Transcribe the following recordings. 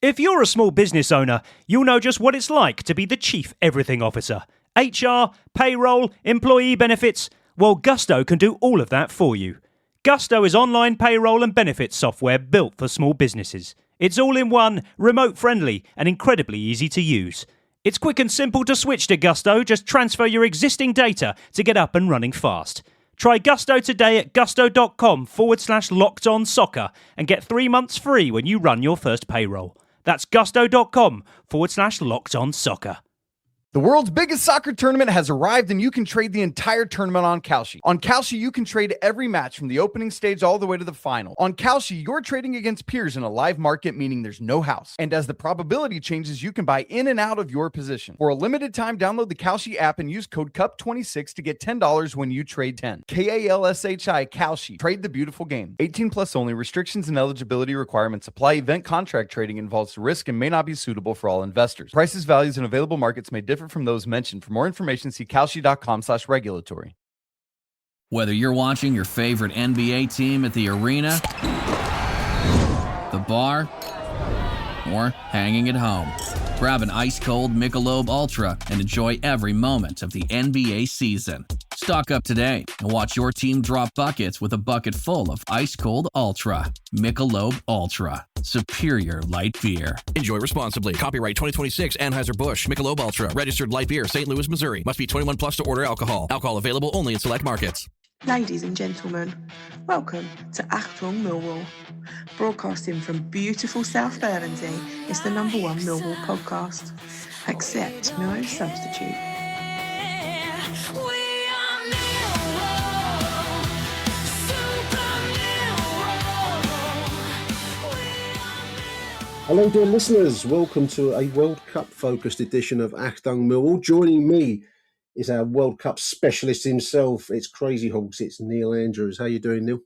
If you're a small business owner, you'll know just what it's like to be the chief everything officer. HR, payroll, employee benefits. Well, Gusto can do all of that for you. Gusto is online payroll and benefits software built for small businesses. It's all in one, remote friendly, and incredibly easy to use. It's quick and simple to switch to Gusto. Just transfer your existing data to get up and running fast. Try Gusto today at gusto.com/locked-on-soccer and get 3 months free when you run your first payroll. That's gusto.com/locked-on-soccer. The world's biggest soccer tournament has arrived, and you can trade the entire tournament on Kalshi. On Kalshi, you can trade every match from the opening stage all the way to the final. On Kalshi, you're trading against peers in a live market, meaning there's no house. And as the probability changes, you can buy in and out of your position. For a limited time, download the Kalshi app and use code CUP26 to get $10 when you trade 10. KALSHI, Kalshi. Trade the beautiful game. 18 plus only. Restrictions and eligibility requirements apply. Event contract trading involves risk and may not be suitable for all investors. Prices, values, and available markets may differ from those mentioned. For more information, see kalshi.com/regulatory. Whether you're watching your favorite NBA team at the arena, the bar, or hanging at home, grab an ice-cold Michelob Ultra and enjoy every moment of the NBA season. Stock up today and watch your team drop buckets with a bucket full of ice-cold Ultra. Michelob Ultra. Superior light beer. Enjoy responsibly. Copyright 2026 Anheuser-Busch. Michelob Ultra. Registered light beer. St. Louis, Missouri. Must be 21 plus to order alcohol. Alcohol available only in select markets. Ladies and gentlemen, welcome to Achtung Millwall. Broadcasting from beautiful South Bermondsey, it's the #1 Millwall podcast. Accept no substitute. Hello, dear listeners. Welcome to a World Cup-focused edition of Achtung Millwall. Joining me is our World Cup specialist himself. It's Crazy Horse. It's Neil Andrews. How you doing, Neil?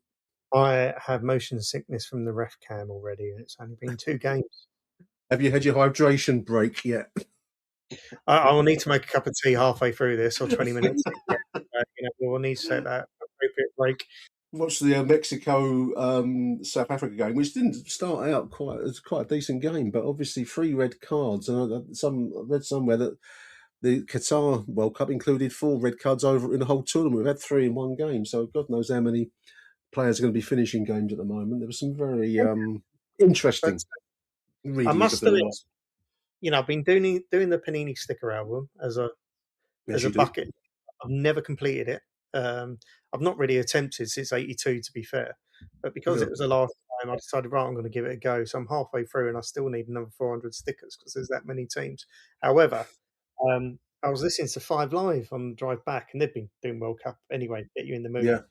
I have motion sickness from the ref cam already, and it's only been 2 games. Have you had your hydration break yet? I will need to make a cup of tea halfway through this, or 20 minutes. We'll need to take that appropriate break. Watched the Mexico-South Africa game, which didn't start out as quite a decent game, but obviously 3 red cards. And I read somewhere that the Qatar World Cup included 4 red cards over in the whole tournament. We've had 3 in one game, so God knows how many players are going to be finishing games at the moment. There was some very interesting reading. I must admit, I've been doing the Panini sticker album as a bucket. I've never completed it. I've not really attempted since '82, to be fair, but because it was the last time, I decided, right, I'm going to give it a go. So I'm halfway through, and I still need another 400 stickers because there's that many teams. However, I was listening to 5 Live on the drive back, and they've been doing World Cup anyway, get you in the mood. Yeah.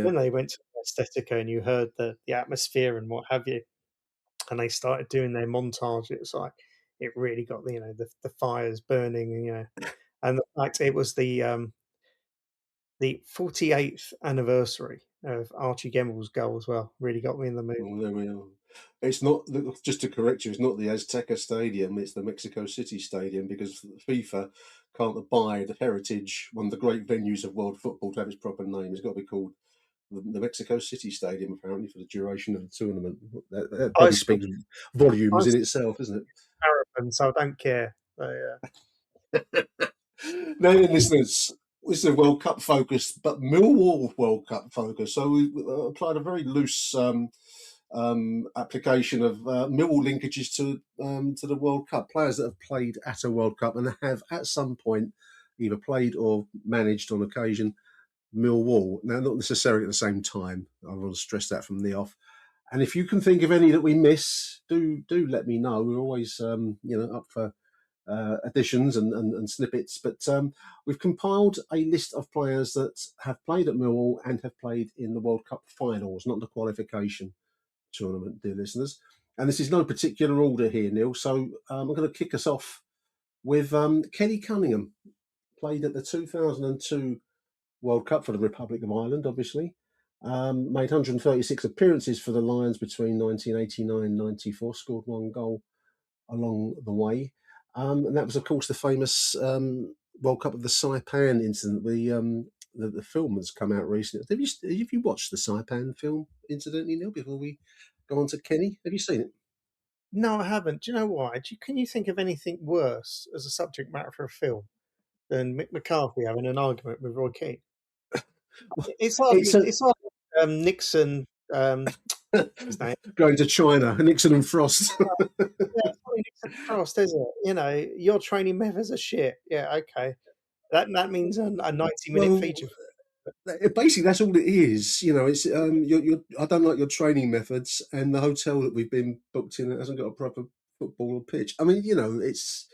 When they went to Aesthetica and you heard the atmosphere and what have you, and they started doing their montage, it was like it really got the fires burning, and the fact it was the 48th anniversary of Archie Gemmell's goal as well. Really got me in the mood. Oh, there we are. It's not, just to correct you, it's not the Azteca Stadium, it's the Mexico City Stadium, because FIFA can't abide the heritage, one of the great venues of world football, to have its proper name. It's got to be called the Mexico City Stadium, apparently, for the duration of the tournament. That probably speaks volumes in itself, isn't it? Arrogant, so I don't care. Now, listeners, this is a World Cup focus, but Millwall World Cup focus. So we applied a very loose application of Millwall linkages to the World Cup. Players that have played at a World Cup and have at some point either played or managed on occasion Millwall. Now, not necessarily at the same time. I want to stress that from the off. And if you can think of any that we miss, do let me know. We're always up for additions and snippets, but we've compiled a list of players that have played at Millwall and have played in the World Cup finals, not the qualification tournament, dear listeners. And this is no particular order here, Neil, so I'm going to kick us off with Kenny Cunningham. Played at the 2002 World Cup for the Republic of Ireland, obviously. Made 136 appearances for the Lions between 1989 and 94, scored 1 goal along the way. And that was, of course, the famous World Cup of the Saipan incident. The film has come out recently. Have you watched the Saipan film, incidentally, Neil, before we go on to Kenny? Have you seen it? No, I haven't. Do you know why? Can you think of anything worse as a subject matter for a film than Mick McCarthy having an argument with Roy Keane? Well, It's it's hardly a it's hardly Nixon. His name. going to China, Nixon and Frost. Yeah, it's not Nixon Frost, is it? You know, your training methods are shit. Yeah, okay. That means a 90-minute Well, feature. basically that's all it is. You know, it's I don't like your training methods, and the hotel that we've been booked in hasn't got a proper football pitch. I mean, you know, it's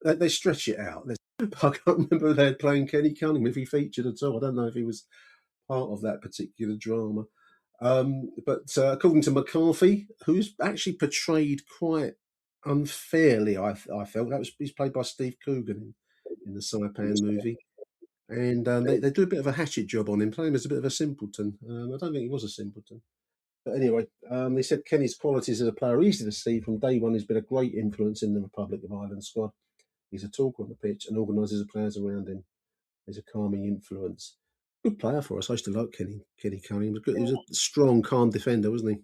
they stretch it out. I can't remember if they had playing Kenny Cunningham, if he featured at all. I don't know if he was part of that particular drama. But according to McCarthy, who's actually portrayed quite unfairly, I felt he's played by Steve Coogan in the Saipan movie, and they do a bit of a hatchet job on him, playing him as a bit of a simpleton. I don't think he was a simpleton. But anyway, they said Kenny's qualities as a player are easy to see. From day one, he's been a great influence in the Republic of Ireland squad. He's a talker on the pitch and organises the players around him. He's a calming influence. Good player for us. I used to like Kenny Cunningham. He was a strong, calm defender, wasn't he?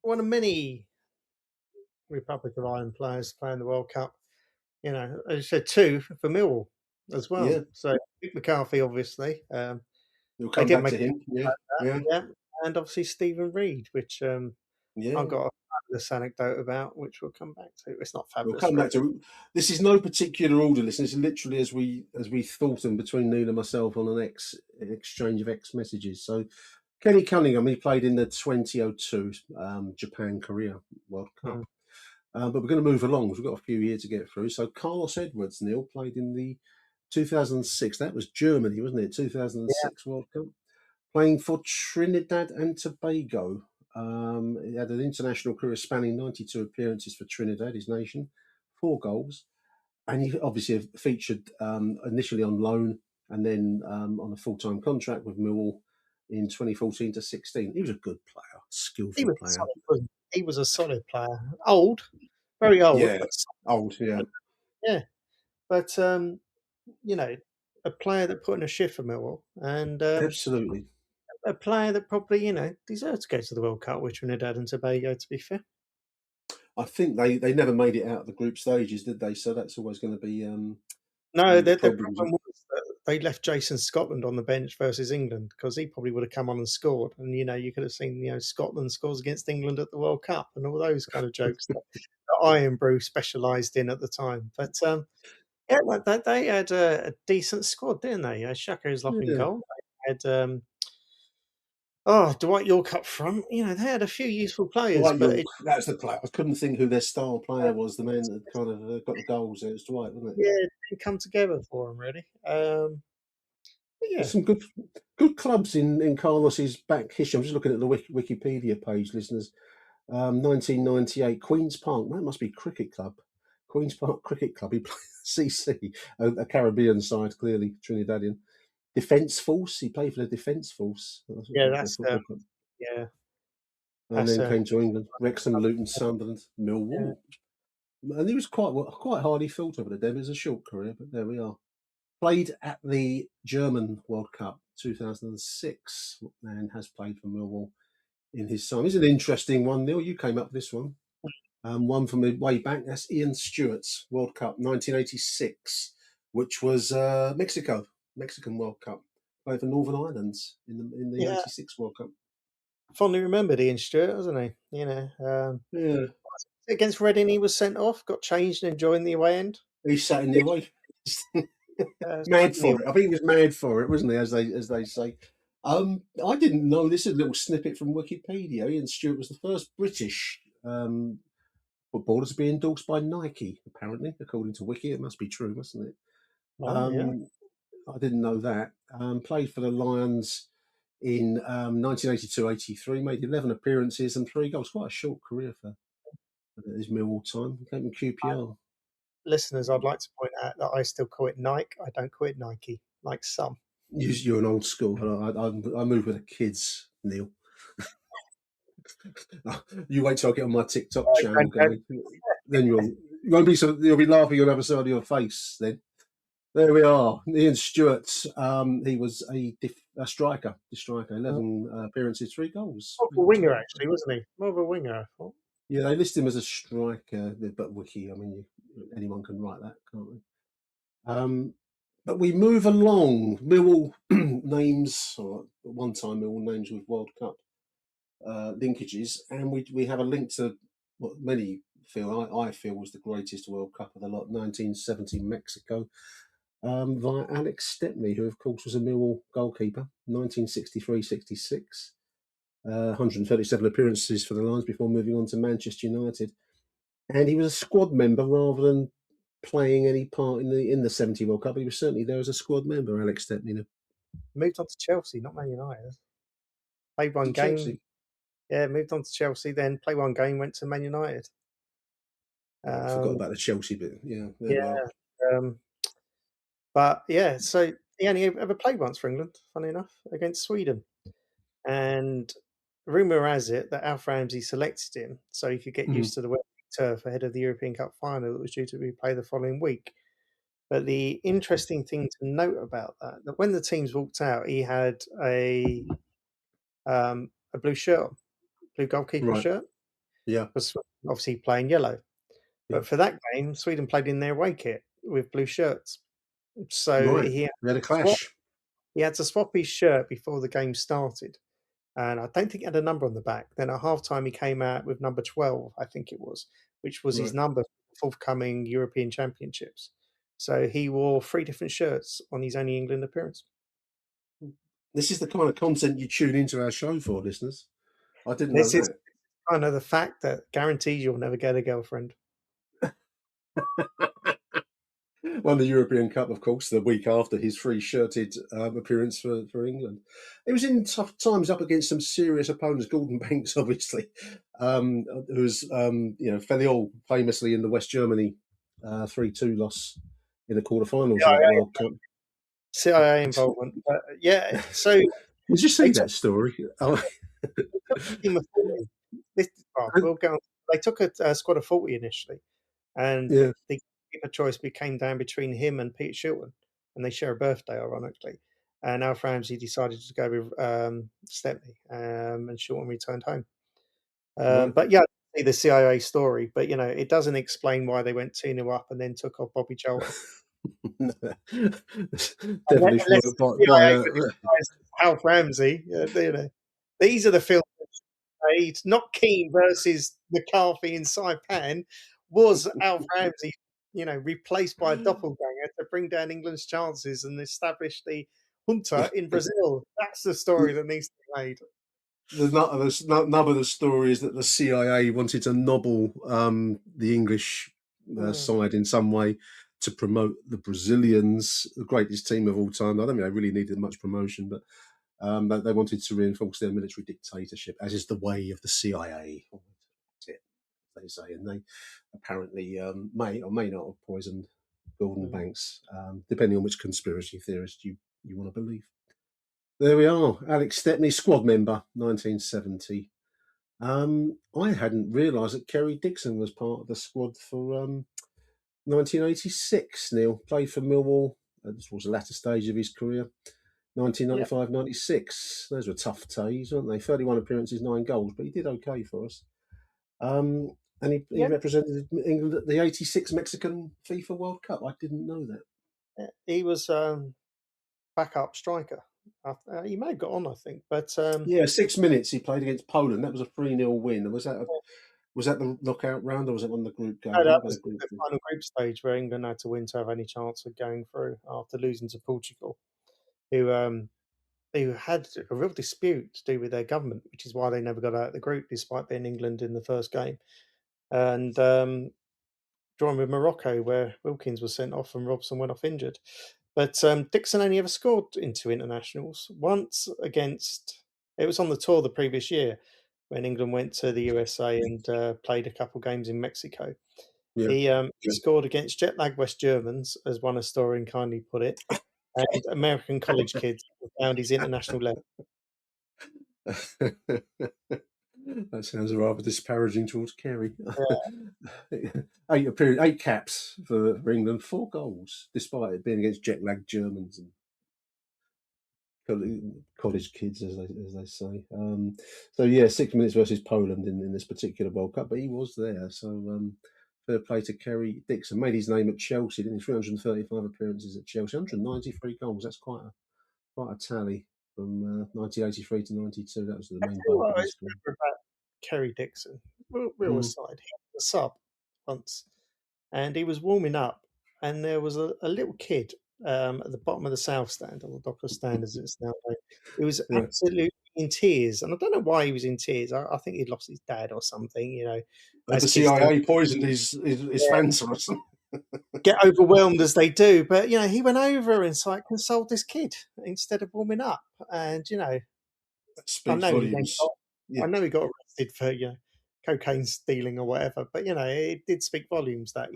One of many Republic of Ireland players playing the World Cup. You know, as you said, 2 for Millwall as well. Yeah. So Mick McCarthy, obviously. We'll come back to him. Yeah. And obviously Stephen Reid, which Yeah. I've got a fabulous anecdote about, which we'll come back to. It's not We'll fabulous. come back to. This is no particular order. Listen, it's literally as we thought them between Neil and myself on an exchange of X messages. So Kenny Cunningham, he played in the 2002 Japan Korea World Cup. But we're going to move along. We've got a few years to get through. So Carlos Edwards, Neil, played in the 2006. That was Germany, wasn't it? 2006 World Cup. Playing for Trinidad and Tobago. He had an international career spanning 92 appearances for Trinidad, his nation, 4 goals. And he obviously featured initially on loan and then on a full-time contract with Millwall in 2014 to 16. He was a good player, skillful player. He was a solid player. Old, very old. Yeah, old, yeah. Yeah. But, you know, a player that put in a shift for Millwall. And absolutely. A player that probably, you know, deserves to go to the World Cup with Trinidad and Tobago, to be fair. I think they never made it out of the group stages, did they? So that's always going to be no. The problem was that they left Jason Scotland on the bench versus England because he probably would have come on and scored. And you know, you could have seen Scotland scores against England at the World Cup and all those kind of jokes that Iron Brew specialised in at the time. But yeah, they had a decent squad, didn't they? Shaka's love in goal. They had. Dwight York up front. You know, they had a few useful players. That's the player. I couldn't think who their star player was. The man that kind of got the goals. It was Dwight, wasn't it? Yeah, it didn't come together for him really. Yeah, there's some good clubs in Carlos's back history. I'm just looking at the Wikipedia page, listeners. 1998 Queens Park. That must be cricket club. Queens Park Cricket Club. He played CC, a Caribbean side, clearly Trinidadian. Defence Force. He played for the Defence Force. That's yeah. And then came to England. Wrexham, Luton, Sunderland, Millwall. Yeah. And he was quite highly thought of at the day. It was a short career, but there we are. Played at the German World Cup 2006 and has played for Millwall in his time. It's an interesting one, Neil. You came up with this one. One from way back. That's Ian Stewart's World Cup 1986, which was Mexican World Cup. Played for Northern Ireland in the 86 World Cup. Fondly remembered Ian Stewart, wasn't he? You know, against Reading, he was sent off, got changed and joined the away end. He sat in the away. Mad for it. I think he was mad for it, wasn't he? As they say. I didn't know this. Is a little snippet from Wikipedia. Ian Stewart was the first British footballer to be endorsed by Nike. Apparently, according to Wiki, it must be true, mustn't it? I didn't know that. Played for the Lions in 1982-83, made 11 appearances and 3 goals. Quite a short career for his Millwall time. Came from QPR. Listeners, I'd like to point out that I still call it Nike. I don't call it Nike, like some. You're an old school. I move with the kids, Neil. You wait till I get on my TikTok channel, then you'll be laughing on the other side of your face. Then there we are. Ian Stewart. He was a striker. 11 appearances, 3 goals. More of a winger, actually, wasn't he? More of a winger, I thought. Yeah, they list him as a striker, but wiki. I mean, anyone can write that, can't they? But we move along. Millwall names, or at one time Millwall names with World Cup linkages, and we have a link to what many feel I feel was the greatest World Cup of the lot, 1970 Mexico, via Alex Stepney, who of course was a Millwall goalkeeper, 1963-66. 137 appearances for the Lions before moving on to Manchester United, and he was a squad member rather than playing any part in the 70 World Cup. He was certainly there as a squad member, Alex Stepney. Moved on to Chelsea, not Man United. Played one game. Chelsea? Yeah, moved on to Chelsea, then played one game, went to Man United. I forgot about the Chelsea bit. Yeah. Yeah. But yeah, so he only ever played once for England, funny enough, against Sweden. And rumour has it that Alf Ramsey selected him so he could get used to the wet turf ahead of the European Cup final that was due to be played the following week. But the interesting thing to note about that when the teams walked out, he had a blue shirt, blue goalkeeper shirt. Yeah. Was obviously playing yellow. But for that game, Sweden played in their away kit with blue shirts. So he had a clash. He had to swap his shirt before the game started. And I don't think he had a number on the back. Then at halftime, he came out with number 12, I think it was, which was his number for the forthcoming European Championships. So he wore 3 different shirts on his only England appearance. This is the kind of content you tune into our show for, listeners. I didn't know that. This is kind of the fact that guarantees you'll never get a girlfriend. Won the European Cup, of course, the week after his free-shirted appearance for England. It was in tough times up against some serious opponents. Gordon Banks, obviously, who's fairly old, famously in the West Germany 3-2 loss in the quarterfinals of that World Cup. CIA involvement, yeah. So did you see that story? They took a squad of 40 initially, and the keeper choice came down between him and Peter Shilton, and they share a birthday, ironically. And Alf Ramsey decided to go with Stepney, and Shilton returned home. But yeah, I see the CIA story, but it doesn't explain why they went 2-0 up and then took off Bobby Charlton. Devilish work by Alf Ramsey. These are the films made. Not Keane versus McCarthy in Saipan. Was Alf Ramsey, replaced by a doppelganger to bring down England's chances and establish the junta in Brazil? That's the story that needs to be made. The nub of the story is that the CIA wanted to nobble the English side in some way to promote the Brazilians, the greatest team of all time. I don't think they really needed much promotion, but they wanted to reinforce their military dictatorship, as is the way of the CIA. That's it, they say, and they apparently may or may not have poisoned Gordon Banks, depending on which conspiracy theorist you want to believe. There we are, Alex Stepney, squad member, 1970. I hadn't realised that Kerry Dixon was part of the squad for 1986. Neil played for Millwall. This was the latter stage of his career. 1995-96. Those were tough days, weren't they? 31 appearances, 9 goals, but he did okay for us. And he represented England at the 86 Mexican FIFA World Cup. I didn't know that. He was backup striker. He may have got on, I think, but 6 minutes he played against Poland. That was a 3-0 win. Was that the knockout round, or was it on the group game? No, that was the final group stage where England had to win to have any chance of going through after losing to Portugal, who had a real dispute to do with their government, which is why they never got out of the group despite being England in the first game, and drawing with Morocco, where Wilkins was sent off and Robson went off injured. But Dixon only ever scored in 2 internationals. Once against, it was on the tour the previous year when England went to the USA and played a couple of games in Mexico. Yeah. He scored against jet-lagged West Germans, as one historian kindly put it, and American college kids found his international level. That sounds rather disparaging towards Kerry. Yeah. 8 caps for England, 4 goals, despite it being against jet-lagged Germans and college kids, as they say. So yeah, 6 minutes versus Poland in this particular World Cup, but he was there. So fair play to Kerry Dixon. Made his name at Chelsea, didn't he? 335 appearances at Chelsea, 193 goals. That's quite a tally from 1983 to 92. That was the main bulk What of I his career. remember about Kerry Dixon, real aside, he was a sub once, and he was warming up, and there was a little kid at the bottom of the South Stand, or the Dockers Stand as it's now known. He was Yeah. absolutely in tears, and I don't know why he was in tears. I think he'd lost his dad or something, you know. The As kids do, CIA poisoned his fans or something. get overwhelmed as they do. But you know, he went over and consoled this kid instead of warming up, and you know, That I speaks know he then volumes. got, Yeah. I know he got arrested for cocaine stealing or whatever, but you know it did speak volumes that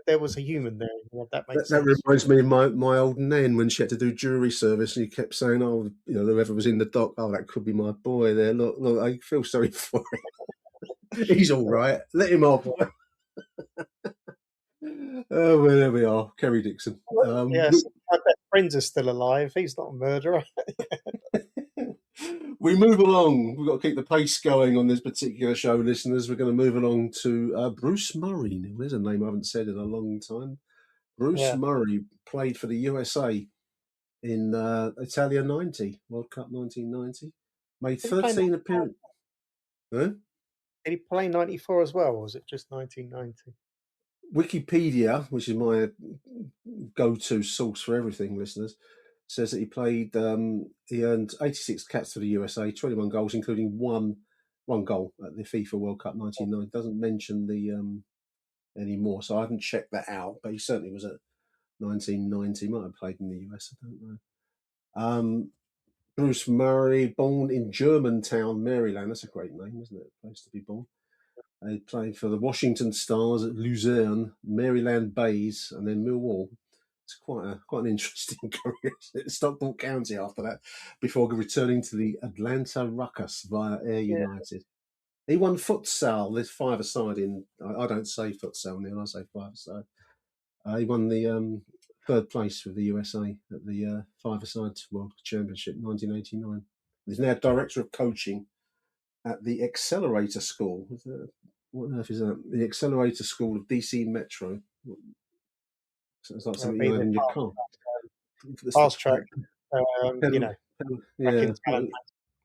there was a human there. That makes That sense. reminds me of my old nan when she had to do jury service, and he kept saying, "Oh, whoever was in the dock, oh, that could be my boy there. Look, I feel sorry for him. He's all right. Let him off." Oh, well, there we are, Kerry Dixon. Yes, I bet friends are still alive. He's not a murderer. We move along. We've got to keep the pace going on this particular show, listeners. We're going to move along to Bruce Murray. Now, there's a name I haven't said in a long time. Bruce Murray played for the USA in Italia 90, World Cup 1990. Made 13 appearances. Huh? Did he play 94 as well, or was it just 1990? Wikipedia, which is my go-to source for everything, listeners, says that he earned 86 caps for the USA, 21 goals, including one goal at the FIFA World Cup 1990. Doesn't mention the anymore, so I haven't checked that out, but he certainly was at 1990. Might have played in the US, I don't know. Bruce Murray, born in Germantown, Maryland. That's a great name, isn't it? Place to be born. He played for the Washington Stars at Luzerne, Maryland Bays, and then Millwall. It's quite an interesting career. Stockport County after that, before returning to the Atlanta Ruckus via Air United. He won futsal, this five-a-side in. I don't say futsal, Neil. I say five-a-side. He won the third place with the USA at the five-a-side World Championship 1989. He's now director of coaching at the Accelerator School. What on earth is that? The Accelerator School of DC Metro. So it's like something you have in your car. Fast track, Yeah.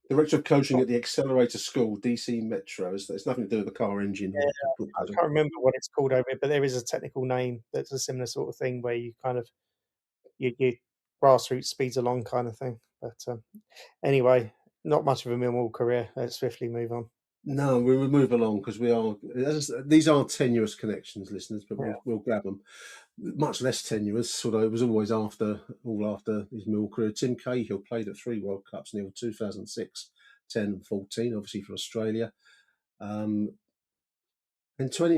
Director of coaching at the Accelerator School, DC Metro. It's nothing to do with the car engine. Yeah, I can't remember what it's called over here, but there is a technical name that's a similar sort of thing where you kind of your grassroots speeds along kind of thing. But anyway, not much of a Millwall career. Let's swiftly move on. No, we will move along because these are tenuous connections, listeners, but we'll grab them. Much less tenuous, although it was always after his Millwall career. Tim Cahill played at 3 World Cups, Neil, 2006, 10 and 14, obviously for Australia. And 20...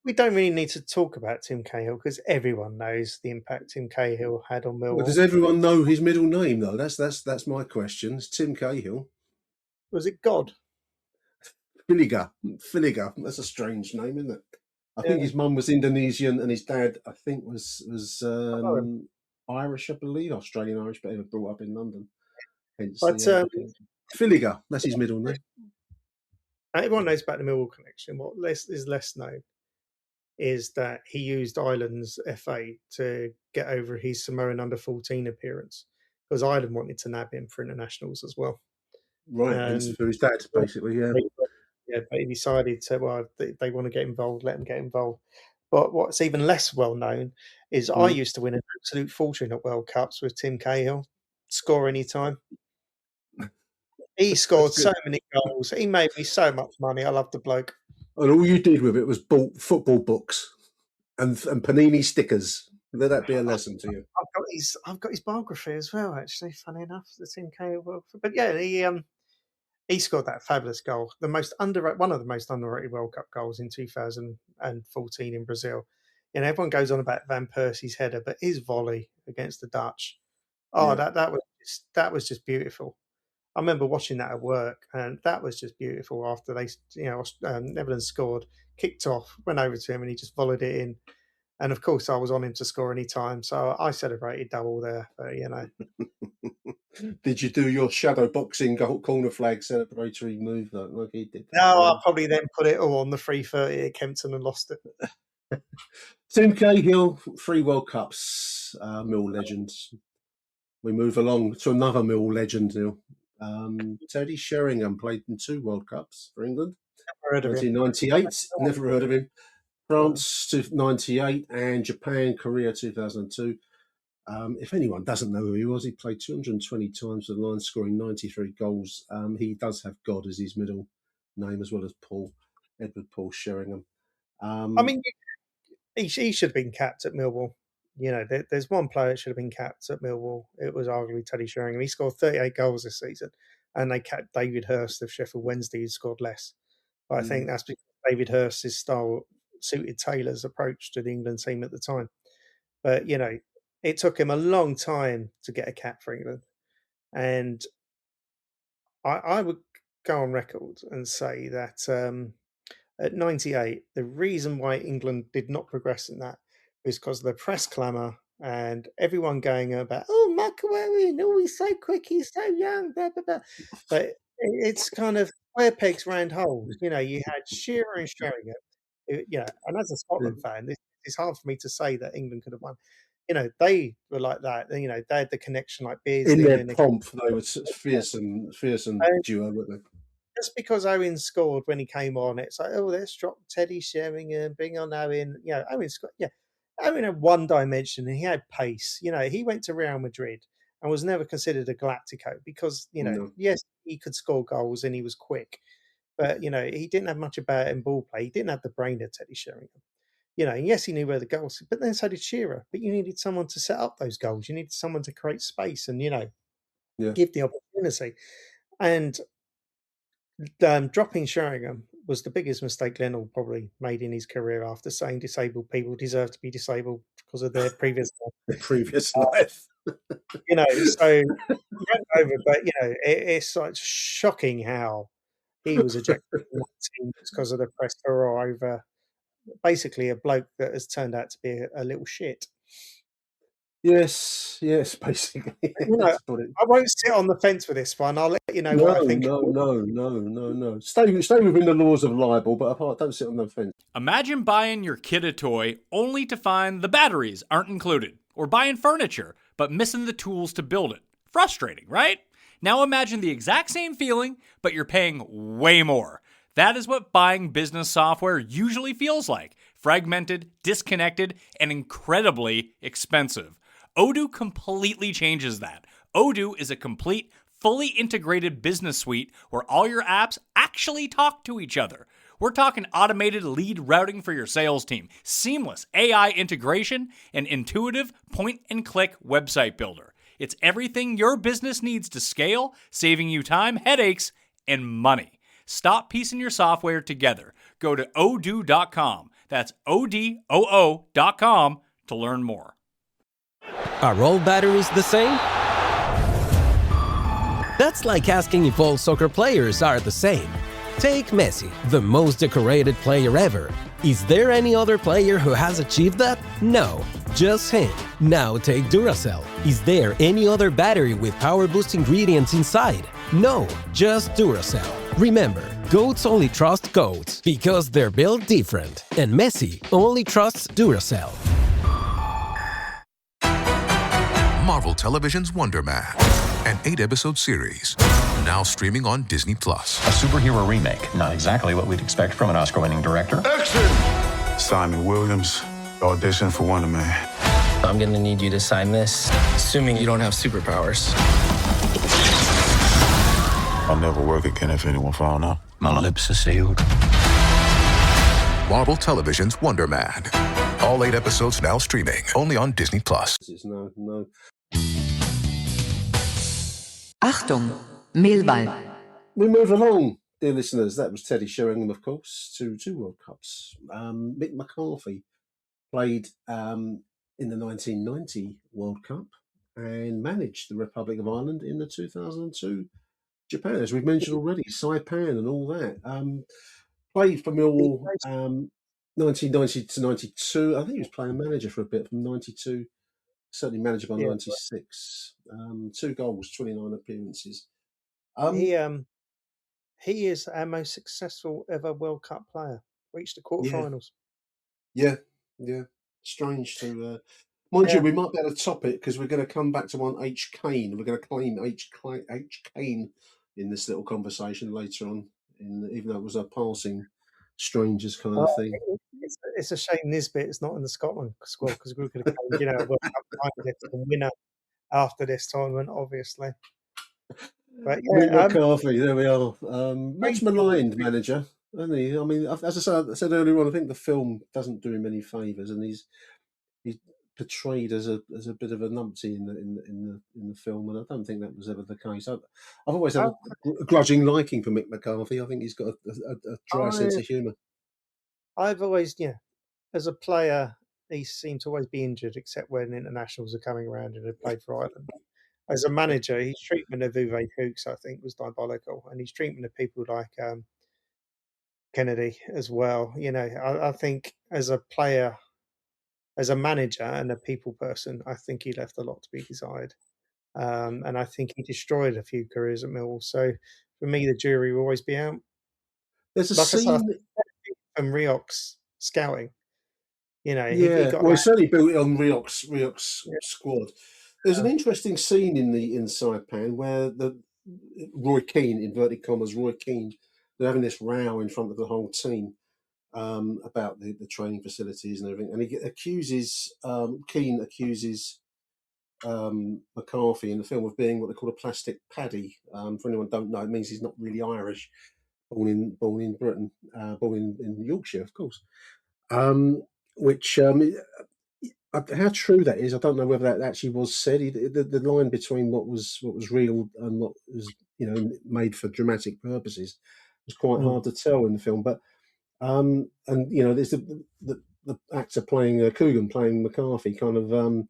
We don't really need to talk about Tim Cahill because everyone knows the impact Tim Cahill had on Millwall. Well, does everyone know his middle name, though? That's my question. It's Tim Cahill. Was it God? Filiga. That's a strange name, isn't it? I think his mum was Indonesian and his dad, I think, was Irish, I believe, Australian Irish, but he was brought up in London. Hence Filiga, that's his middle name. Everyone knows about the Millwall connection. What is less known is that he used Ireland's FA to get over his Samoan under-14 appearance because Ireland wanted to nab him for internationals as well. Right, for his dad, basically, yeah. Yeah, but he decided they want to get involved, let him get involved. But what's even less well known is I used to win an absolute fortune at World Cups with Tim Cahill. Score any time. He scored so many goals. He made me so much money. I love the bloke. And all you did with it was bought football books and Panini stickers. Let that be a lesson to you. I've got his biography as well, actually, funny enough, the Tim Cahill. But yeah, he scored that fabulous goal, one of the most underrated World Cup goals in 2014 in Brazil. Everyone goes on about Van Persie's header, but his volley against the Dutch, that was just beautiful. I remember watching that at work, and that was just beautiful. After they, Netherlands scored, kicked off, went over to him, and he just volleyed it in. And of course, I was on him to score any time, so I celebrated double there. But, Did you do your shadow boxing corner flag celebratory move though, like he did? No, I probably then put it all on the 3:30 at Kempton and lost it. Tim Cahill, 3 World Cups, Mill legends. We move along to another Mill legend now. Teddy Sheringham played in 2 World Cups for England. Never heard of him. 1998, never heard of him. France 98 and Japan, Korea 2002. If anyone doesn't know who he was, he played 220 times for the line, scoring 93 goals. He does have God as his middle name, as well as Edward Paul Sheringham. I mean, he should have been capped at Millwall. There's one player that should have been capped at Millwall. It was arguably Teddy Sheringham. He scored 38 goals this season, and they capped David Hurst of Sheffield Wednesday, who scored less. But I think that's because David Hurst's style suited Taylor's approach to the England team at the time. But, it took him a long time to get a cap for England. And I would go on record and say that at 98, the reason why England did not progress in that was because of the press clamour and everyone going about, oh, Michael Owen, oh, he's so quick, he's so young, blah, blah, blah. But it's kind of square pegs, round holes. You had Shearer and Sheringham. And as a Scotland fan, it's hard for me to say that England could have won. They were like that. They had the connection like Beardsley. In their pomp, they were fearsome duo, weren't they? Just because Owen scored when he came on, it's like, oh, let's drop Teddy Sheringham, bring on Owen. Owen had one dimension and he had pace. He went to Real Madrid and was never considered a Galactico because, yes, he could score goals and he was quick. But, he didn't have much about him ball play. He didn't have the brain of Teddy Sheringham. And yes, he knew where the goals, but then so did Shearer. But you needed someone to set up those goals. You needed someone to create space and, give the opportunity. And dropping Sheringham was the biggest mistake Lennell probably made in his career after saying disabled people deserve to be disabled because of their previous life. So over, but it's like shocking how he was ejected from that team because of the press furore over basically a bloke that has turned out to be a little shit. Yes, basically. I won't sit on the fence with this one. I'll let you know what I think. No. Stay within the laws of libel, but apart, don't sit on the fence. Imagine buying your kid a toy only to find the batteries aren't included, or buying furniture but missing the tools to build it. Frustrating, right? Now imagine the exact same feeling, but you're paying way more. That is what buying business software usually feels like. Fragmented, disconnected, and incredibly expensive. Odoo completely changes that. Odoo is a complete, fully integrated business suite where all your apps actually talk to each other. We're talking automated lead routing for your sales team, seamless AI integration, and intuitive point-and-click website builder. It's everything your business needs to scale, saving you time, headaches, and money. Stop piecing your software together. Go to odoo.com. That's odoo.com to learn more. Are all batteries the same? That's like asking if all soccer players are the same. Take Messi, the most decorated player ever. Is there any other player who has achieved that? No, just him. Now take Duracell. Is there any other battery with power boost ingredients inside? No, just Duracell. Remember, goats only trust goats because they're built different. And Messi only trusts Duracell. Marvel Television's Wonder Man, an 8-episode series, now streaming on Disney+. A superhero remake, not exactly what we'd expect from an Oscar-winning director. Action! Simon Williams, audition for Wonder Man. I'm gonna need you to sign this, assuming you don't have superpowers. I'll never work again if anyone found out. My lips are sealed. Marvel Television's Wonder Man. All 8 episodes now streaming, only on Disney+. No. Achtung, Millwall. We move along, dear listeners. That was Teddy Sheringham, of course, to 2 World Cups. Mick McCarthy played in the 1990 World Cup and managed the Republic of Ireland in the 2002 Japan, as we've mentioned already, Saipan and all that. Played for Millwall 1990 to 92. I think he was playing manager for a bit from 92. Certainly manager by 96. 2 goals, 29 appearances. He is our most successful ever World Cup player. Reached the quarterfinals. Yeah. Strange to. Mind you, we might be able to top it because we're going to come back to one H. Kane. We're going to claim H. Kane in this little conversation later on, even though it was a passing strangers kind of thing. It's a shame Nisbet is not in the Scotland squad because we could have claimed, a World Cup finalist and winner after this tournament, obviously. But Mick McCarthy, there we are. Much maligned manager, isn't he? I mean, as I said earlier on, I think the film doesn't do him any favours, and he's portrayed as a bit of a numpty in the film, and I don't think that was ever the case. I've always had a grudging liking for Mick McCarthy. I think he's got a dry sense of humour. I've always, as a player, he seemed to always be injured, except when internationals are coming around and had played for Ireland. As a manager, his treatment of Uwe Hooks, I think, was diabolical, and his treatment of people like Kennedy as well. I think as a player, as a manager and a people person, I think he left a lot to be desired. And I think he destroyed a few careers at Millwall. So for me, the jury will always be out. There's a scene from Rioch's scouting. He he certainly built it on Rioch's squad. There's an interesting scene in the Inside Pan where Roy Keane, inverted commas, they're having this row in front of the whole team about the training facilities and everything, and Keane accuses McCarthy in the film of being what they call a plastic paddy. For anyone who don't know, it means he's not really Irish, born in Britain, born in Yorkshire, of course. Which how true that is, I don't know whether that actually was said. The line between what was real and what was made for dramatic purposes was quite hard to tell in the film. But there's the actor playing Coogan playing McCarthy kind of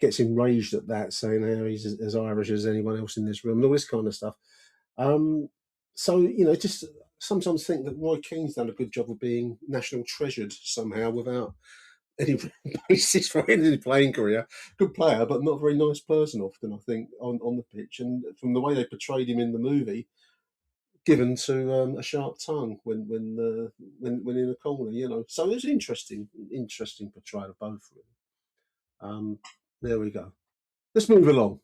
gets enraged at that, saying how he's as Irish as anyone else in this room and all this kind of stuff. So just sometimes think that Roy Keane's done a good job of being national treasured somehow without any basis for any playing career. Good player, but not a very nice person often, I think, on the pitch. And from the way they portrayed him in the movie, given to a sharp tongue when in a corner, So it was interesting portrayal of both. Really. There we go. Let's move along.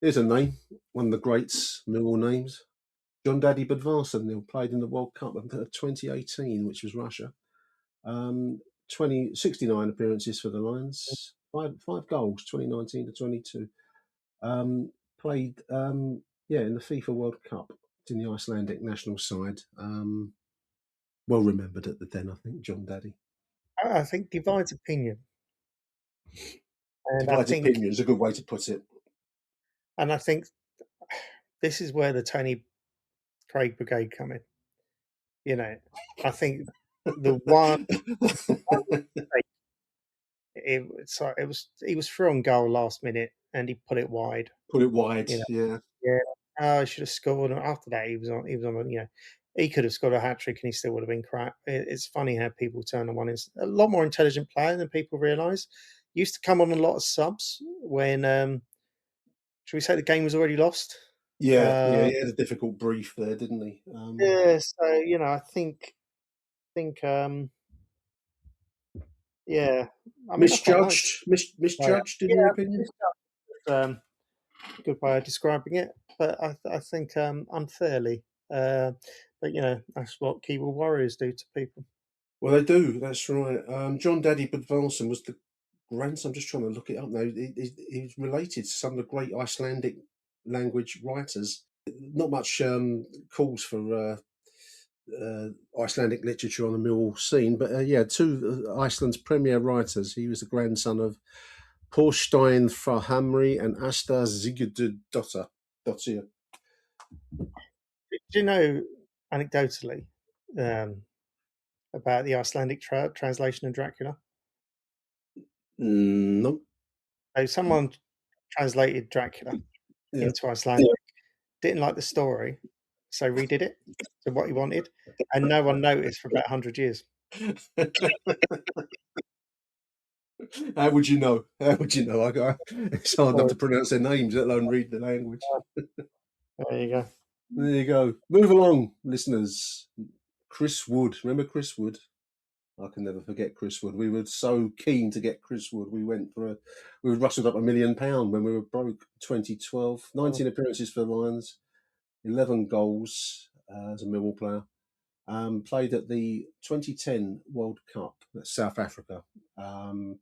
Here's a name, one of the greats, Millwall names. John Daddy Budvarsson, who played in the World Cup of 2018, which was Russia. 69 appearances for the Lions, five goals, 2019 to 22. Played in the FIFA World Cup in the Icelandic national side. Well remembered at the Den, I think, John Daddy. I think divides opinion. And divides opinion is a good way to put it. And I think this is where the Tony Craig Brigade come in. I think the one he was through on goal last minute and he put it wide. Yeah. I should have scored. And after that, he was on. He could have scored a hat trick and he still would have been crap. It's funny how people turn on one. Is a lot more intelligent player than people realise. Used to come on a lot of subs when, should we say, the game was already lost. He had a difficult brief there, didn't he? So I think. Misjudged, in your opinion. Good way of describing it, but I think unfairly. But that's what keyboard warriors do to people. Well, they do. That's right. John Daddy Budvarsson was the grandson. I'm just trying to look it up now. He's related to some of the great Icelandic language writers. Not much calls for Icelandic literature on the Millwall scene, but two of Iceland's premier writers. He was the grandson of Thorstein frá Hamri and Asta Sigurdardóttir. Do you know, anecdotally, about the Icelandic translation of Dracula? No. So someone translated Dracula into Icelandic, didn't like the story, so redid it to what he wanted, and no one noticed for about 100 years. How would you know? How would you know? It's hard enough to pronounce their names, let alone read the language. There you go. There you go. Move along, listeners. Chris Wood. Remember Chris Wood? I can never forget Chris Wood. We were so keen to get Chris Wood. We rustled up £1 million when we were broke. 2012, 19 appearances for the Lions, 11 goals as a Millwall player. Played at the 2010 World Cup, that's South Africa, and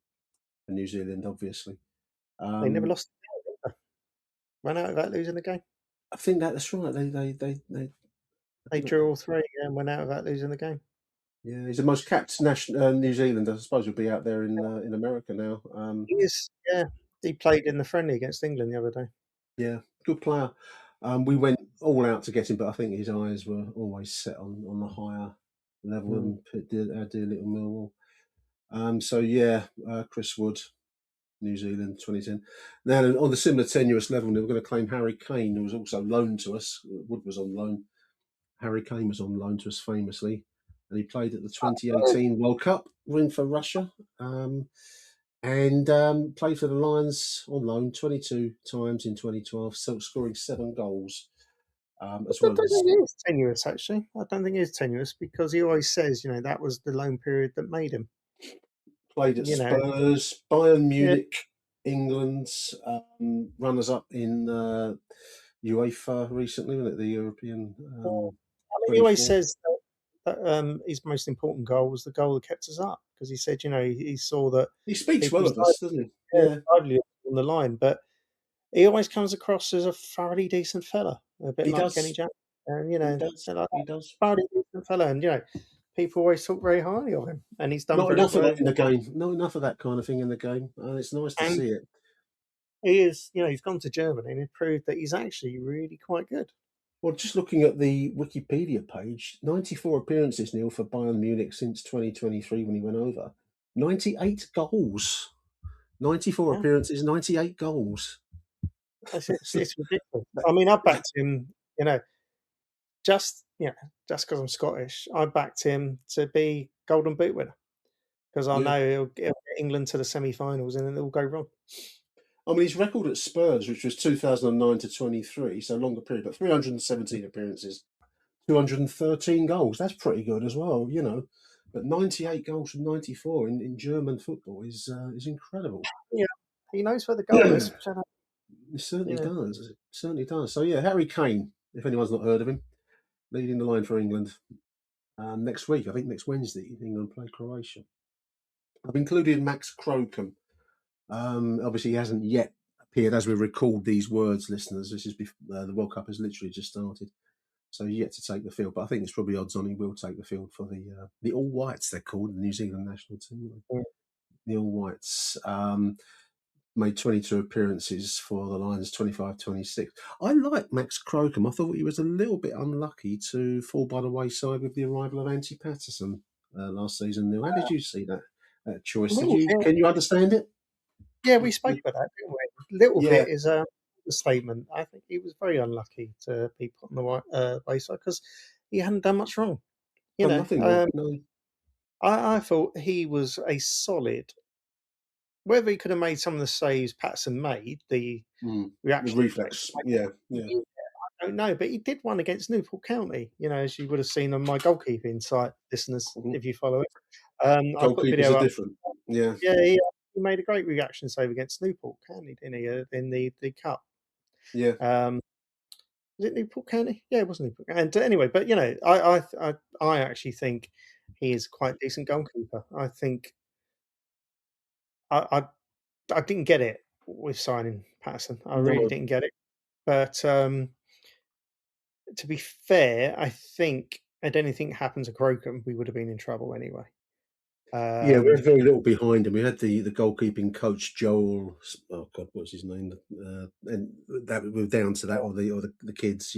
New Zealand, obviously. They never lost. Ran out without losing the game. I think that's right. They drew all three and went out without losing the game. Yeah, he's the most capped national New Zealand. I suppose he'll be out there in America now. He is. Yeah, he played in the friendly against England the other day. Yeah, good player. We went all out to get him, but I think his eyes were always set on the higher level than our dear little Millwall. So yeah, Chris Wood, New Zealand, 2010. Now on the similar tenuous level, they were going to claim Harry Kane, who was also loaned to us. Wood was on loan. Harry Kane was on loan to us famously, and he played at the 2018 World Cup win for Russia. And played for the Lions on loan 22 times in 2012, scoring 7 goals. As well I don't think it is tenuous, actually. I don't think it is tenuous because he always says, that was the loan period that made him. Played at Spurs, Bayern Munich, England, runners-up in UEFA recently, wasn't it? The European. He always says that his most important goal was the goal that kept us up because he said, he saw that he speaks well of us, doesn't he? Yeah, on the line, but he always comes across as a thoroughly decent fella, a bit like Kenny Jackson, and he does thoroughly decent fella, and people always talk very highly of him, and he's done not very enough well. of that in the game. Not enough of that kind of thing in the game. It's nice to see it. He is, he's gone to Germany and he proved that he's actually really quite good. Well, just looking at the Wikipedia page, 94 appearances, Neil, for Bayern Munich since 2023 when he went over. 98 goals. 94 appearances, 98 goals. It's ridiculous. I mean, I backed him, just because I'm Scottish, I backed him to be Golden Boot winner because I know he'll get England to the semi-finals and then it'll go wrong. I mean, his record at Spurs, which was 2009 to 23, so longer period, but 317 appearances, 213 goals. That's pretty good as well, But 98 goals from 94 in German football is incredible. Yeah, he knows where the goal is. It certainly does. It certainly does. So, yeah, Harry Kane, if anyone's not heard of him, leading the line for England. Next week, I think next Wednesday, England play Croatia. I've included Max Crocombe. Obviously, he hasn't yet appeared as we record these words, listeners. This is the World Cup has literally just started, so he's yet to take the field. But I think it's probably odds on he will take the field for the All Whites. They're called the New Zealand national team. The All Whites made 22 appearances for the Lions, 25-26. I like Max Crocombe. I thought he was a little bit unlucky to fall by the wayside with the arrival of Andy Patterson last season. Neil, how did you see that choice? Can you understand it? Yeah, we spoke about that, didn't we? Little bit is a statement. I think he was very unlucky to be put on the wayside because he hadn't done much wrong. Nothing wrong. No. I thought he was a solid. Whether he could have made some of the saves Patterson made, the reaction, the reflex, yeah. I don't know, but he did one against Newport County. As you would have seen on my goalkeeping site, listeners, if you follow it. Goalkeepers are different. Yeah. He made a great reaction save against Newport County, didn't he? In the cup. Yeah. Was it Newport County? Yeah, it was Newport. And anyway, but I actually think he is quite a decent goalkeeper. I think I didn't get it with signing Patterson. I really didn't get it. But to be fair, I think had anything happened to Crocombe, we would have been in trouble anyway. We had very little behind him. We had the goalkeeping coach Joel. Oh God, what's his name? And that we were down to that, or the kids,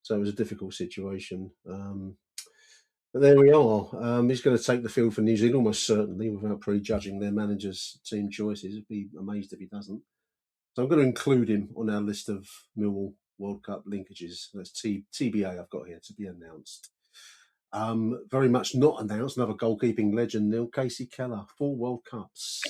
So it was a difficult situation. But there we are. He's going to take the field for New Zealand almost certainly, without prejudging their manager's team choices. I'd be amazed if he doesn't. So I'm going to include him on our list of Millwall World Cup linkages. That's TBA I've got here to be announced. Very much not announced. Another goalkeeping legend, Neil Casey Keller, 4 World Cups.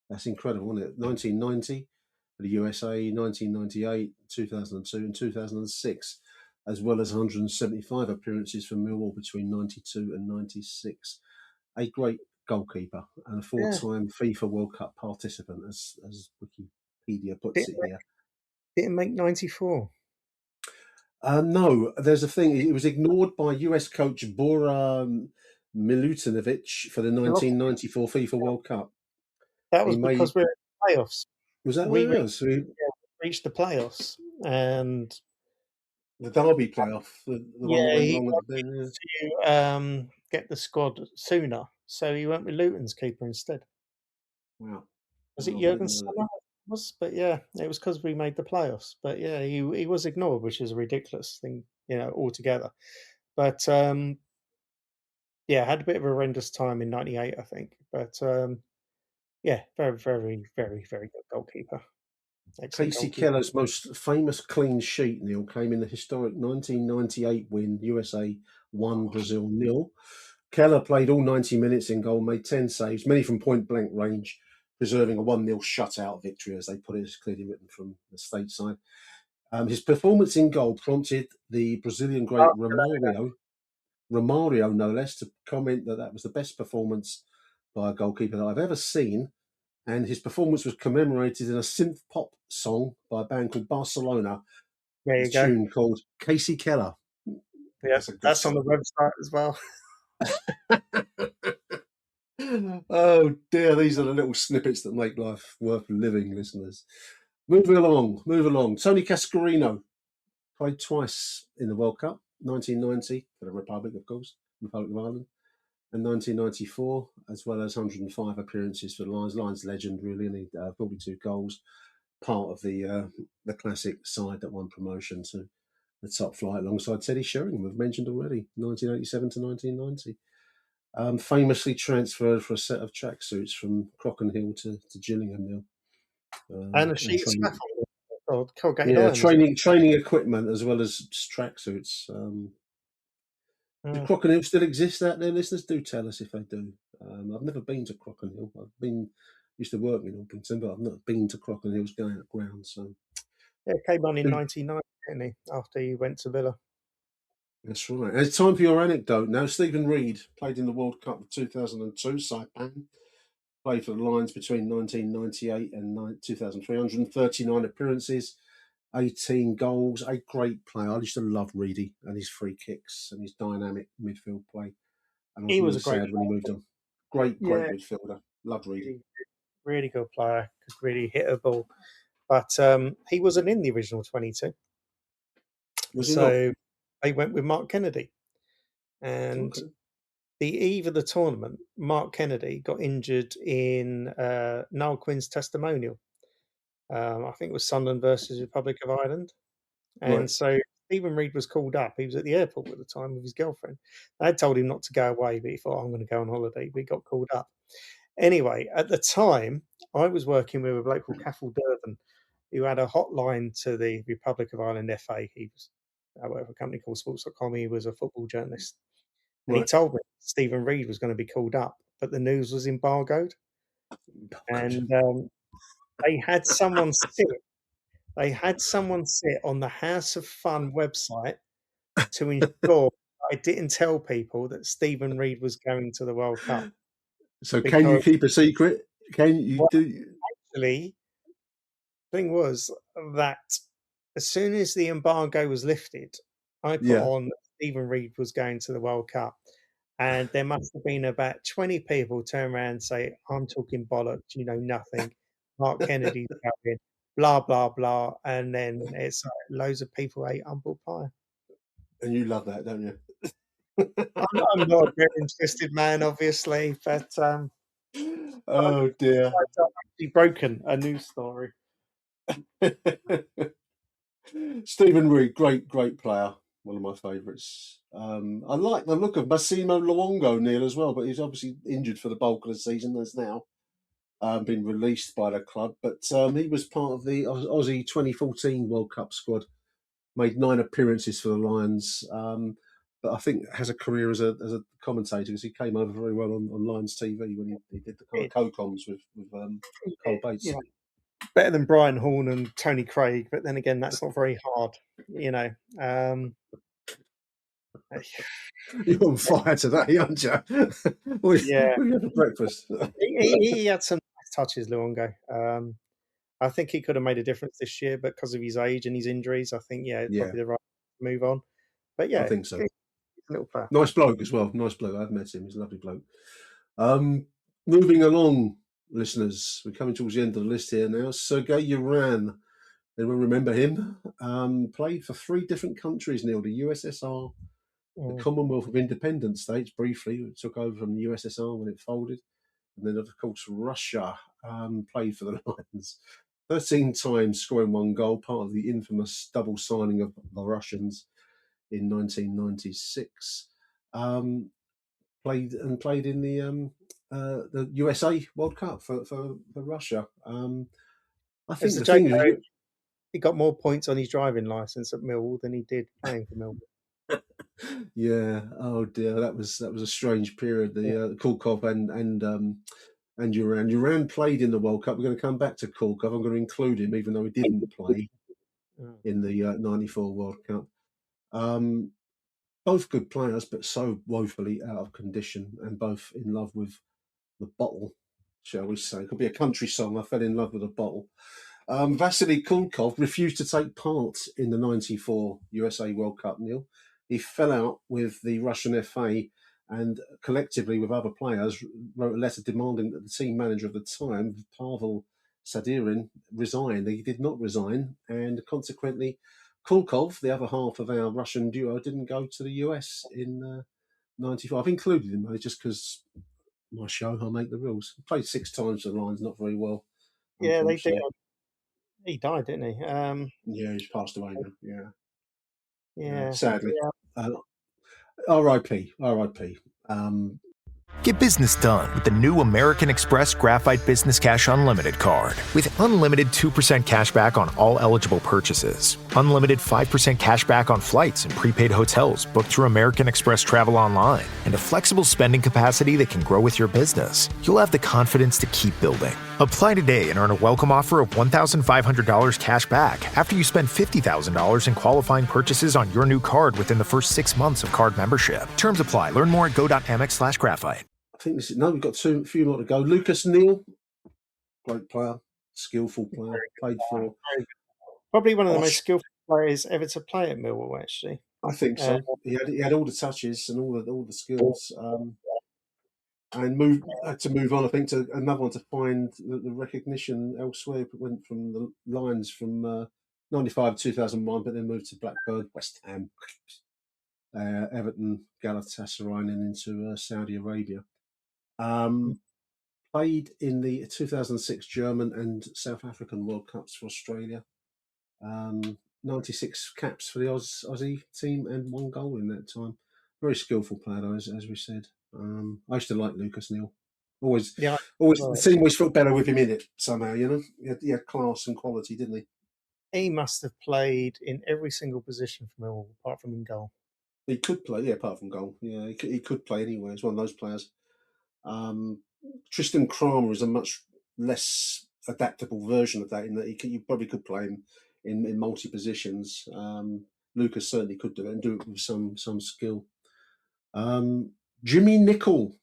That's incredible, isn't it? 1990 for the USA, 1998, 2002, and 2006, as well as 175 appearances for Millwall between 92 and 96. A great goalkeeper and a 4-time FIFA World Cup participant, as Wikipedia puts it here. Didn't make 94. No, there's a thing. It was ignored by US coach Bora Milutinovic for the 1994 FIFA World Cup. That was because we're in the playoffs. Was that we what it was? We reached the playoffs, and the Derby playoff. The one that went wrong at the end. To get the squad sooner, so he went with Luton's keeper instead. Wow. Was it Jurgen Sommer? But yeah, it was because we made the playoffs. But yeah, he was ignored, which is a ridiculous thing, altogether. But yeah, had a bit of a horrendous time in '98, I think. But yeah, very, very, very, very good goalkeeper. Casey Keller's most famous clean sheet, Neil, came in the historic 1998 win. USA 1, Brazil 0. Keller played all 90 minutes in goal, made 10 saves, many from point-blank range, preserving a 1-0 shutout victory, as they put it. It's clearly written from the stateside. His performance in goal prompted the Brazilian great Romario, no less, to comment that was the best performance by a goalkeeper that I've ever seen. And his performance was commemorated in a synth pop song by a band called Barcelona. There you go. Tune called Casey Keller. Yeah, that's on the website as well. Oh dear, these are the little snippets that make life worth living, listeners. Moving along. Tony Cascarino played twice in the World Cup, 1990 for the Republic of Ireland, and 1994, as well as 105 appearances for the Lions. Lions legend, really, and he 42 goals, part of the classic side that won promotion to the top flight alongside Teddy Sheringham, we've mentioned already, 1987 to 1990. Famously transferred for a set of tracksuits from Crockenhill to Gillingham now. And a sheet of scaffolding. Training equipment as well as tracksuits. Do Crockenhill still exist out there, listeners? Do tell us if they do. I've never been to Crockenhill. Used to work in Orpington, but I've not been to Crockenhill's going at ground. So yeah, it came on in '99, didn't he? After he went to Villa. That's right. And it's time for your anecdote now. Stephen Reid played in the World Cup of 2002, Saipan. Played for the Lions between 1998 and 2003. 139 appearances, 18 goals. A great player. I used to love Reedy and his free kicks and his dynamic midfield play. And he was a really great sad when he moved on. Great midfielder. Loved Reedy. Really good player. Could really hit a ball. But he wasn't in the original 22. Was he not? They went with Mark Kennedy. And the eve of the tournament, Mark Kennedy got injured in Niall Quinn's testimonial. I think it was Sunderland versus Republic of Ireland. And so Stephen Reid was called up. He was at the airport at the time with his girlfriend. They had told him not to go away, but he thought, I'm going to go on holiday. But he got called up. Anyway, at the time, I was working with a bloke called Cathal Durban, who had a hotline to the Republic of Ireland FA. He was I worked for a company called Sports.com. He was a football journalist. And he told me Stephen Reid was going to be called up, but the news was embargoed. And they had someone sit on the House of Fun website to ensure I didn't tell people that Stephen Reid was going to the World Cup. So can you keep a secret? Can you do? Actually, the thing was that as soon as the embargo was lifted, I put on that Stephen Reid was going to the World Cup. And there must have been about 20 people turn around and say, I'm talking bollocks, you know nothing. Mark Kennedy's going, blah, blah, blah. And then it's loads of people ate humble pie. And you love that, don't you? I'm not a very interested man, obviously, but oh dear, I've actually broken a news story. Stephen Reid, great player, one of my favourites. I like the look of Massimo Luongo, Neil, as well, but he's obviously injured for the bulk of the season. Has now been released by the club, but he was part of the Aussie 2014 World Cup squad. Made 9 appearances for the Lions. but I think has a career as a commentator because he came over very well on Lions TV when he did the kind of co-coms with Cole Bates. You know, better than Brian Horn and Tony Craig, but then again, that's not very hard, you know. You're on fire today, aren't you? What did you have for breakfast? he had some nice touches, Luongo. I think he could have made a difference this year, but because of his age and his injuries, I think it's probably the right move on. But I think so. Little player. Nice bloke as well. Nice bloke. I've met him. He's a lovely bloke. Moving along, listeners, we're coming towards the end of the list here now. Sergei Uran, anyone remember him? Played for 3 different countries, Neil. The USSR, the Commonwealth of Independent States, briefly. It took over from the USSR when it folded. And then, of course, Russia played for the Lions. 13 times scoring 1 goal, part of the infamous double signing of the Russians in 1996. Played in the USA World Cup for Russia. I think the thing is, he got more points on his driving license at Millwall than he did playing for Millwall. Yeah. Oh dear, that was a strange period. The Kulkov and Uran. Uran played in the World Cup. We're going to come back to Kulkov. I'm going to include him, even though he didn't play in the '94 World Cup. Both good players, but so woefully out of condition, and both in love with the bottle, shall we say. It could be a country song. I fell in love with a bottle. Vasily Kulkov refused to take part in the '94 USA World Cup, Neil. He fell out with the Russian FA and collectively with other players wrote a letter demanding that the team manager of the time, Pavel Sadirin, resign. He did not resign, and consequently Kulkov, the other half of our Russian duo, didn't go to the US in '94. I've included him though, just because my show, I make the rules. He played 6 times for the Lions, not very well. Yeah, they did. He died, didn't he? Yeah, he's passed away now. Yeah. Sadly. Yeah. R.I.P. R.I.P. Get business done with the new American Express Graphite Business Cash Unlimited card. With unlimited 2% cash back on all eligible purchases, unlimited 5% cash back on flights and prepaid hotels booked through American Express Travel Online, and a flexible spending capacity that can grow with your business, you'll have the confidence to keep building. Apply today and earn a welcome offer of $1,500 cash back after you spend $50,000 in qualifying purchases on your new card within the first 6 months of card membership. Terms apply. Learn more at go.amex/graphite. I think we've got a few more to go. Lucas Neal, great player, skillful player, played for. Probably one of the most skillful players ever to play at Millwall, actually. I think so. He had all the touches and all the skills. And had to move on, I think, to another one to find the recognition elsewhere. It went from the Lions from 95 to 2001, but then moved to Blackburn, West Ham, Everton, Galatasaray, and into Saudi Arabia. Played in the 2006 German and South African World Cups for Australia. 96 caps for the Aussie team and 1 goal in that time. Very skillful player, though, as we said. I used to like Lucas Neal. Always, the team always felt better with him in it somehow. You know, he had class and quality, didn't he? He must have played in every single position for Millwall, apart from in goal. He could play, apart from goal. Yeah, he could play anywhere. He's one of those players. Tristan Kramer is a much less adaptable version of that, in that you probably could play him in multi positions. Lucas certainly could do it and do it with some skill. Jimmy Nichol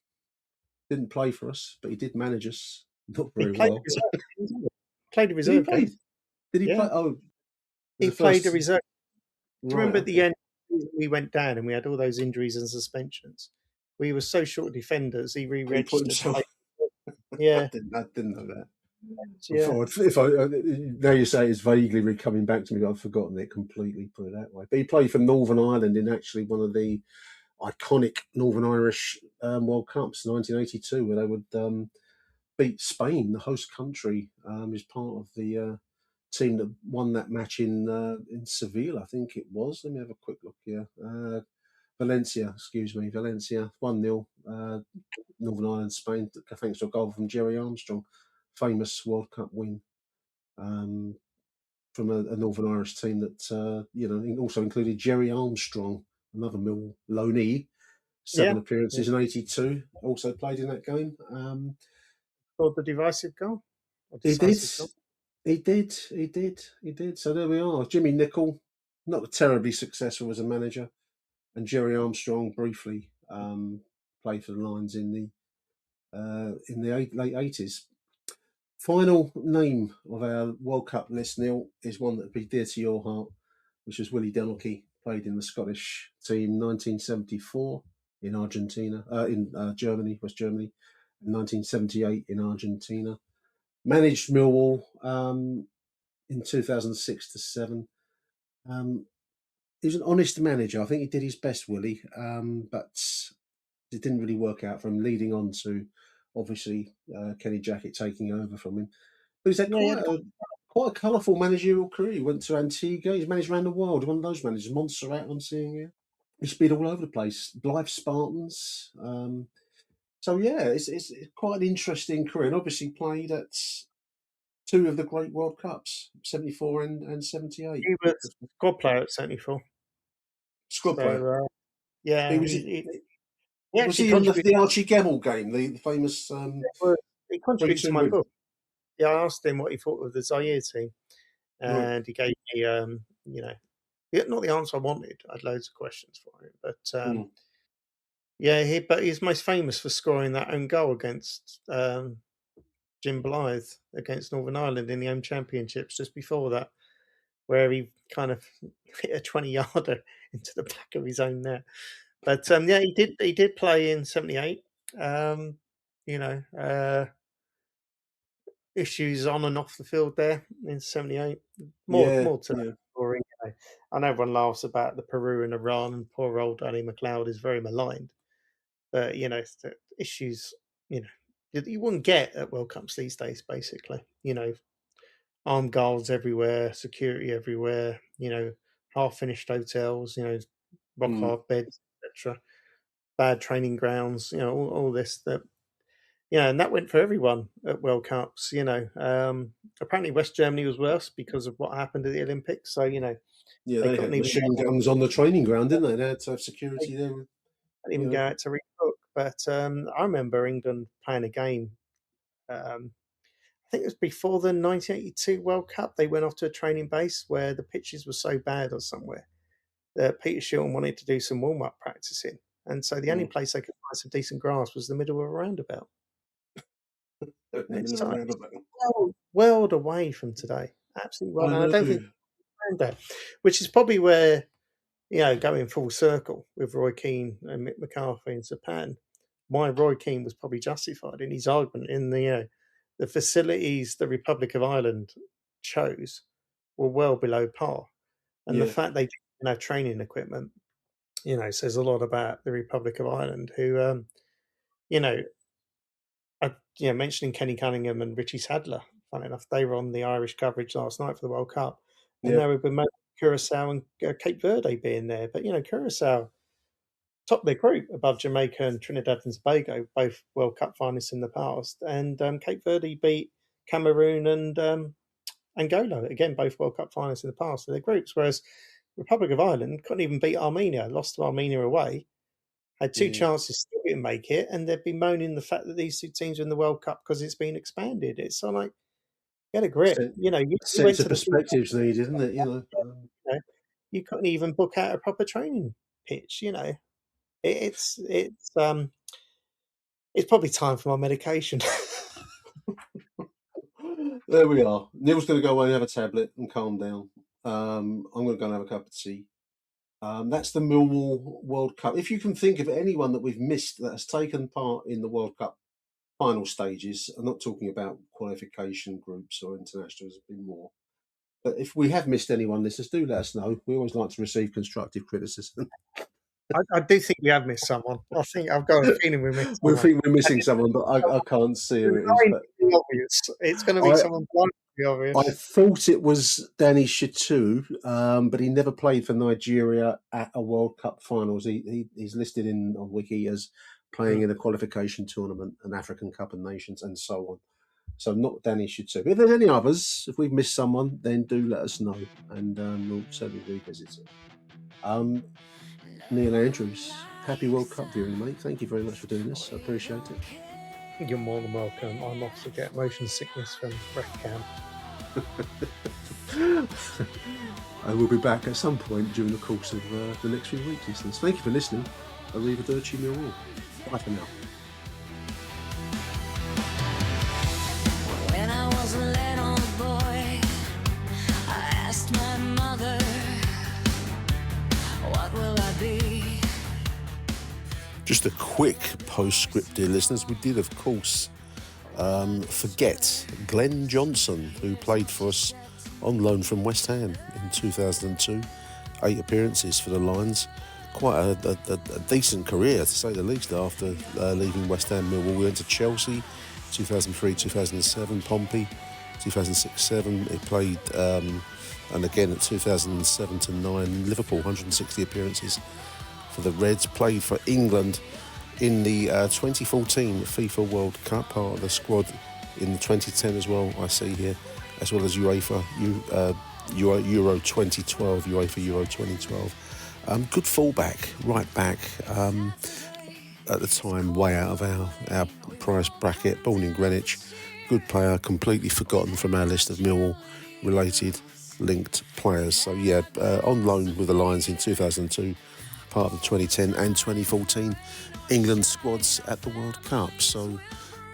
didn't play for us, but he did manage us. Not very well. Played the reserve. Did he play? Oh, he played the reserve. Do you remember at the end we went down and we had all those injuries and suspensions? We were so short of defenders. He re-registered. Yeah, I didn't know that. Yeah. Now you say it's vaguely coming back to me, I've forgotten it completely. Put it that way. But he played for Northern Ireland in actually one of the iconic Northern Irish World Cups, 1982, where they would beat Spain, the host country. He was part of the team that won that match in Seville, I think it was. Let me have a quick look here. Valencia, 1-0, Northern Ireland, Spain, thanks to a goal from Jerry Armstrong, famous World Cup win from a Northern Irish team that also included Jerry Armstrong, another Millwall 7 appearances in 82. Also played in that game. Scored the divisive goal. He did. Goal. He did. So there we are. Jimmy Nicholl, not terribly successful as a manager, and Jerry Armstrong briefly played for the Lions in the late 80s. Final name of our World Cup list, Neil, is one that would be dear to your heart, which was Willie Denelke, played in the Scottish team 1974 in Argentina, Germany, West Germany, and 1978 in Argentina. Managed Millwall in 2006 to 7. He was an honest manager. I think he did his best, Willie, but it didn't really work out for him, leading on to obviously Kenny Jackett taking over from him. But he's had quite a colourful managerial career. He went to Antigua. He's managed around the world. One of those managers, Montserrat, I'm seeing here. He's been all over the place. Blythe Spartans. So yeah, it's quite an interesting career, and obviously played at 2 of the great World Cups, 74 and 78. He was squad player at 74. Squad player. Yeah, was he in the Archie Gemmill game, the famous? He contributed to my book. Yeah, I asked him what he thought of the Zaire team, and he gave me, not the answer I wanted. I had loads of questions for him, but but he's most famous for scoring that own goal against Jim Blythe against Northern Ireland in the home championships just before that, where he kind of hit a 20-yarder into the back of his own net. But he did play in 78. Issues on and off the field there in 78. More to that story. I know everyone laughs about the Peru and Iran, and poor old Danny McLeod is very maligned. But the issues, you wouldn't get at World Cups these days. Basically, armed guards everywhere, security everywhere. Half-finished hotels. Rock hard beds, etc. Bad training grounds. All this that. And that went for everyone at World Cups. Apparently West Germany was worse because of what happened at the Olympics. So they had machine guns on the training ground, didn't they? They had to have security there. Didn't even go out to rebook. But I remember England playing a game. I think it was before the 1982 World Cup. They went off to a training base where the pitches were so bad or somewhere that Peter Shilton wanted to do some warm-up practicing. And so the only place they could find some decent grass was the middle of a roundabout. It's like world away from today. Absolutely right. And I don't think that, which is probably where, going full circle with Roy Keane and Mick McCarthy in Japan, why Roy Keane was probably justified in his argument in the facilities the Republic of Ireland chose were well below par. And the fact they didn't have training equipment, says a lot about the Republic of Ireland, who, mentioning Kenny Cunningham and Richie Sadler, funny enough, they were on the Irish coverage last night for the World Cup. And now we've been Curacao and Cape Verde being there. But, Curacao topped their group above Jamaica and Trinidad and Tobago, both World Cup finalists in the past. And Cape Verde beat Cameroon and Angola, again, both World Cup finalists in the past in their groups. Whereas Republic of Ireland couldn't even beat Armenia, lost to Armenia away. Had 2 chances, still didn't make it, and they've been moaning the fact that these 2 teams are in the World Cup because it's been expanded. It's sort of like, get a grip. You sense of perspective's needed, isn't it? You couldn't even book out a proper training pitch. It's probably time for my medication. There we are. Neil's going to go away and have a tablet and calm down. I'm going to go and have a cup of tea. That's the Millwall World Cup. If you can think of anyone that we've missed that has taken part in the World Cup final stages, I'm not talking about qualification groups or internationals, there's been more. But if we have missed anyone, listeners, do let us know. We always like to receive constructive criticism. I do think we have missed someone. I think I've got a feeling we missed someone. We think we're missing someone, but I can't see who it is. But obvious. It's going to be someone blindly obvious. I thought it was Danny Chitu, but he never played for Nigeria at a World Cup finals. He's listed on Wiki as playing in a qualification tournament, an African Cup of Nations, and so on. So not Danny Chitu. But if there's any others, if we've missed someone, then do let us know, and we'll certainly revisit it. Neil Andrews, happy World Cup viewing, mate. Thank you very much for doing this. I appreciate it. You're more than welcome. I'm off to get motion sickness from ref cam. I will be back at some point during the course of the next few weeks, listeners. Thank you for listening. Arrivederci Millwall. Bye for now. When I was a little boy, I asked my mother, what will I be? Just a quick postscript, dear listeners. We did, of course, forget Glenn Johnson, who played for us on loan from West Ham in 2002. 8 appearances for the Lions. Quite a decent career, to say the least, after leaving West Ham Millwall. We went to Chelsea, 2003, 2007, Pompey, 2006-07. He played, and again at 2007-09, Liverpool, 160 appearances for the Reds. Played for England in the 2014 FIFA World Cup, part of the squad in the 2010 as well, I see here, as well as UEFA Euro 2012, UEFA Euro 2012. Good fullback, right back, at the time way out of our price bracket, born in Greenwich. Good player, completely forgotten from our list of Millwall related linked players. So yeah, on loan with the Lions in 2002, part of the 2010 and 2014 England squads at the World Cup. So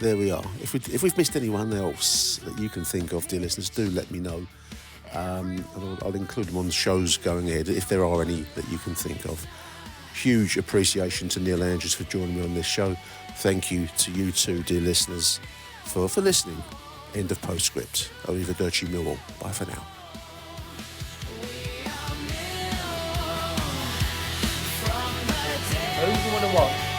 there we are. If we've missed anyone else that you can think of, dear listeners, do let me know. I'll include them on the shows going ahead, if there are any that you can think of. Huge appreciation to Neil Andrews for joining me on this show. Thank you to you too, dear listeners, for listening. End of postscript. Arrivederci Millwall. Bye for now. Who do you want to watch?